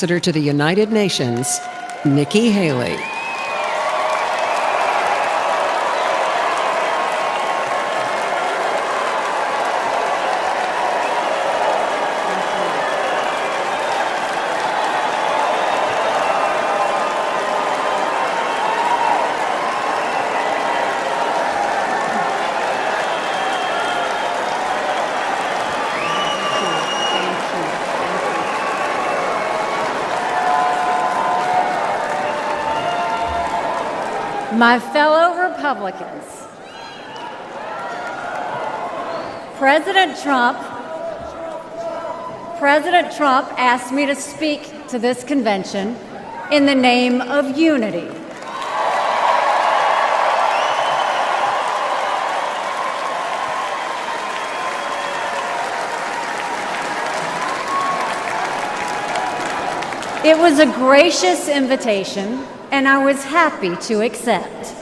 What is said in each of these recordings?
Ambassador to the United Nations, Nikki Haley. My fellow Republicans, President Trump asked me to speak to this convention in the name of unity. It was a gracious invitation, and I was happy to accept.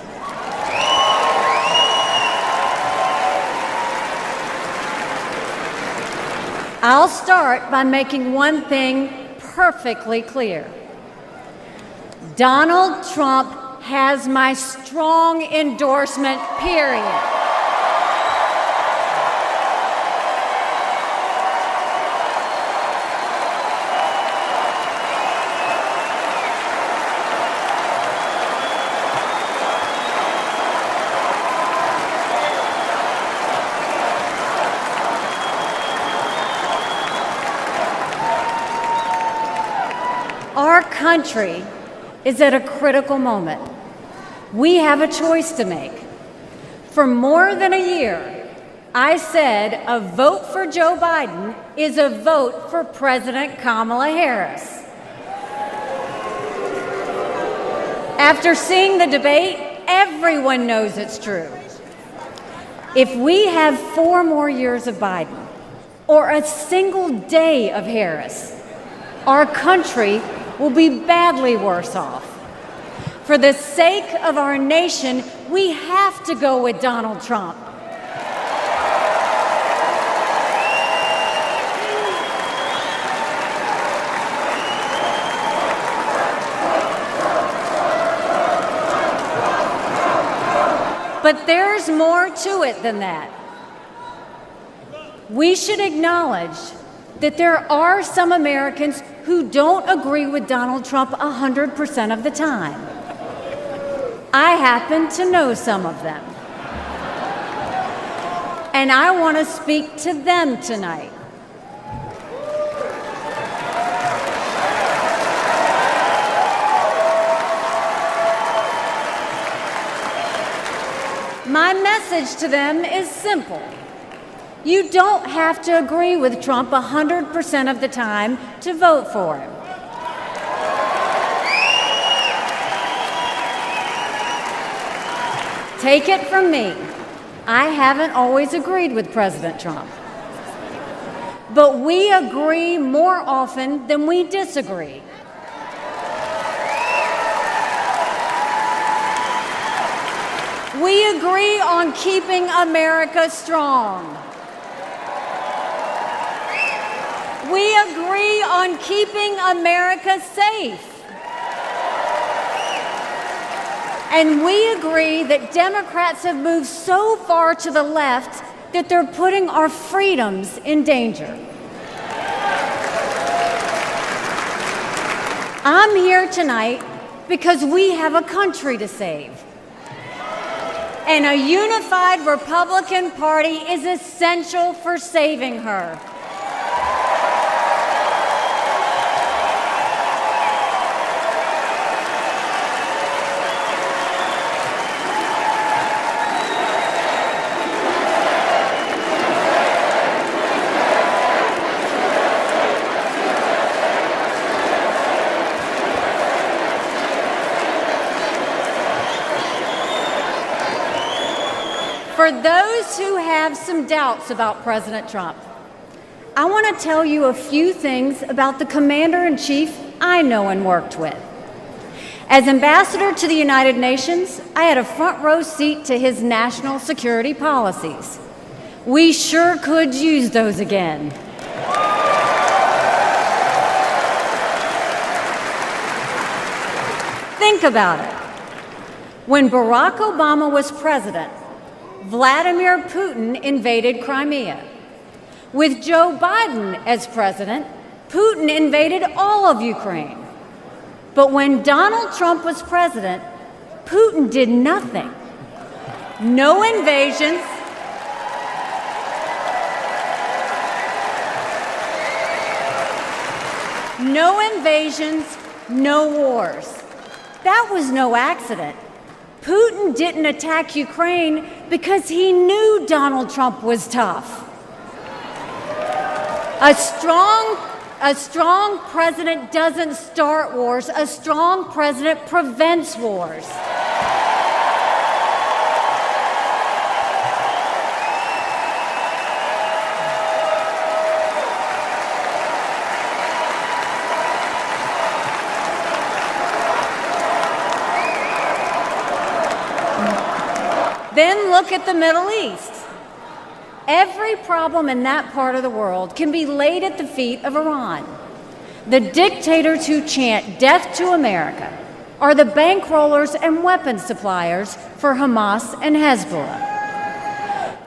I'll start by making one thing perfectly clear. Donald Trump has my strong endorsement, period. Our country is at a critical moment. We have a choice to make. For more than a year, I said a vote for Joe Biden is a vote for President Kamala Harris. After seeing the debate, everyone knows it's true. If we have 4 more years of Biden or a single day of Harris, our country will be badly worse off. For the sake of our nation, we have to go with Donald Trump. But there's more to it than that. We should acknowledge that there are some Americans who don't agree with Donald Trump 100% of the time. I happen to know some of them. And I want to speak to them tonight. My message to them is simple. You don't have to agree with Trump 100% of the time to vote for him. Take it from me, I haven't always agreed with President Trump. But we agree more often than we disagree. We agree on keeping America strong. We agree on keeping America safe. And we agree that Democrats have moved so far to the left that they're putting our freedoms in danger. I'm here tonight because we have a country to save. And a unified Republican Party is essential for saving her. For those who have some doubts about President Trump, I want to tell you a few things about the Commander-in-Chief I know and worked with. As Ambassador to the United Nations, I had a front row seat to his national security policies. We sure could use those again. Think about it. When Barack Obama was president, Vladimir Putin invaded Crimea. With Joe Biden as president, Putin invaded all of Ukraine. But when Donald Trump was president, Putin did nothing. No invasions. No invasions, no wars. That was no accident. Putin didn't attack Ukraine because he knew Donald Trump was tough. A strong president doesn't start wars. A strong president prevents wars. Then look at the Middle East. Every problem in that part of the world can be laid at the feet of Iran. The dictators who chant death to America are the bankrollers and weapons suppliers for Hamas and Hezbollah.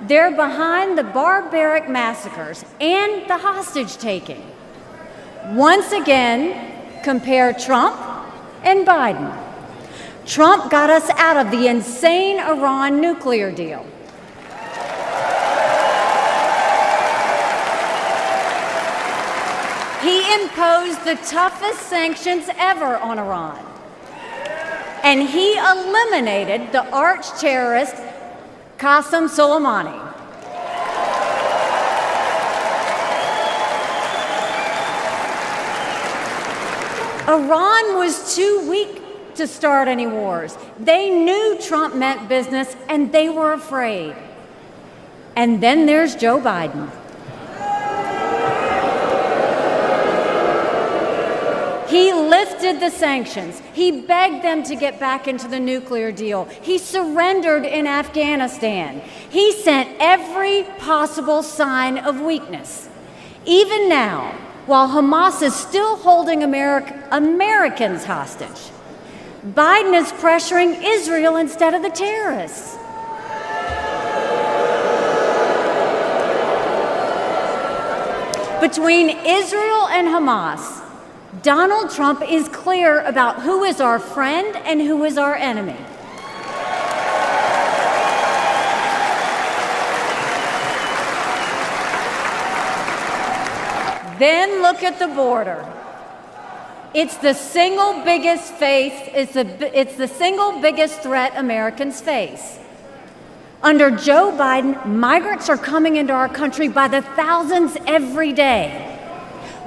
They're behind the barbaric massacres and the hostage-taking. Once again, compare Trump and Biden. Trump got us out of the insane Iran nuclear deal. He imposed the toughest sanctions ever on Iran. And he eliminated the arch-terrorist Qasem Soleimani. Iran was too weak to start any wars. They knew Trump meant business, and they were afraid. And then there's Joe Biden. He lifted the sanctions. He begged them to get back into the nuclear deal. He surrendered in Afghanistan. He sent every possible sign of weakness. Even now, while Hamas is still holding Americans hostage, Biden is pressuring Israel instead of the terrorists. Between Israel and Hamas, Donald Trump is clear about who is our friend and who is our enemy. Then look at the border. It's the single biggest it's the single biggest threat Americans face. Under Joe Biden, migrants are coming into our country by the thousands every day.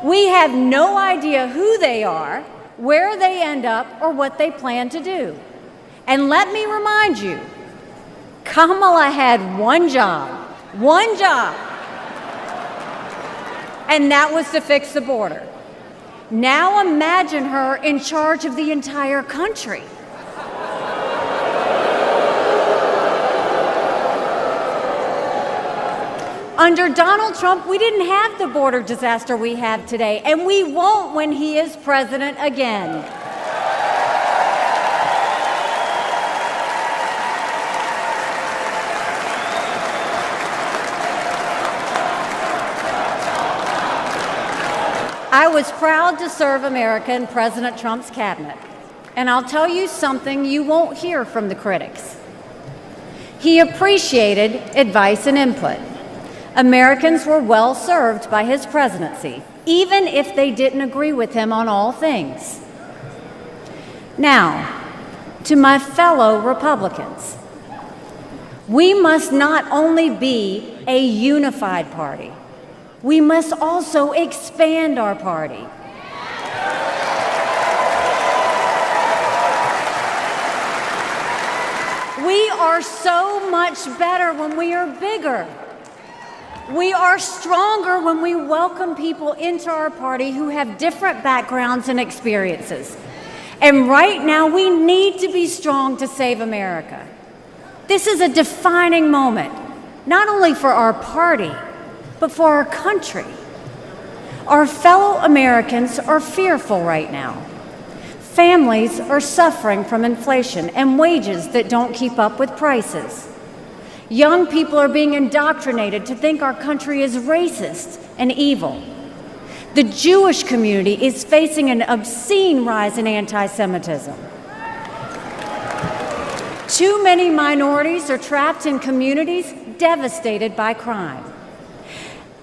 We have no idea who they are, where they end up, or what they plan to do. And let me remind you, Kamala had one job, and that was to fix the border. Now imagine her in charge of the entire country. Under Donald Trump, we didn't have the border disaster we have today, and we won't when he is president again. I was proud to serve America in President Trump's cabinet, and I'll tell you something you won't hear from the critics. He appreciated advice and input. Americans were well served by his presidency, even if they didn't agree with him on all things. Now, to my fellow Republicans, we must not only be a unified party, we must also expand our party. We are so much better when we are bigger. We are stronger when we welcome people into our party who have different backgrounds and experiences. And right now, we need to be strong to save America. This is a defining moment, not only for our party, but for our country. Our fellow Americans are fearful right now. Families are suffering from inflation and wages that don't keep up with prices. Young people are being indoctrinated to think our country is racist and evil. The Jewish community is facing an obscene rise in anti-Semitism. Too many minorities are trapped in communities devastated by crime.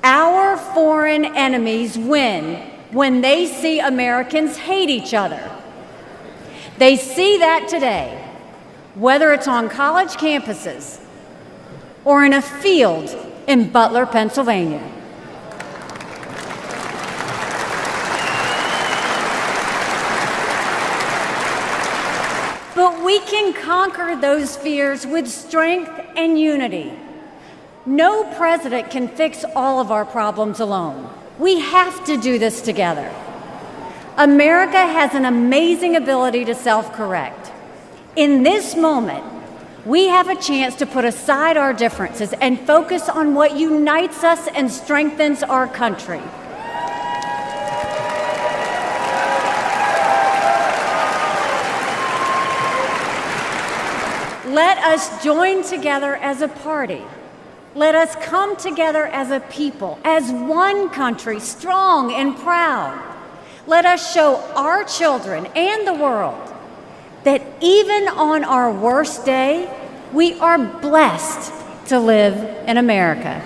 Our foreign enemies win when they see Americans hate each other. They see that today, whether it's on college campuses or in a field in Butler, Pennsylvania. But we can conquer those fears with strength and unity. No president can fix all of our problems alone. We have to do this together. America has an amazing ability to self-correct. In this moment, we have a chance to put aside our differences and focus on what unites us and strengthens our country. Let us join together as a party. Let us come together as a people, as one country, strong and proud. Let us show our children and the world that even on our worst day, we are blessed to live in America.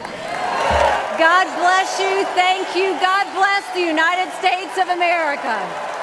God bless you. Thank you. God bless the United States of America.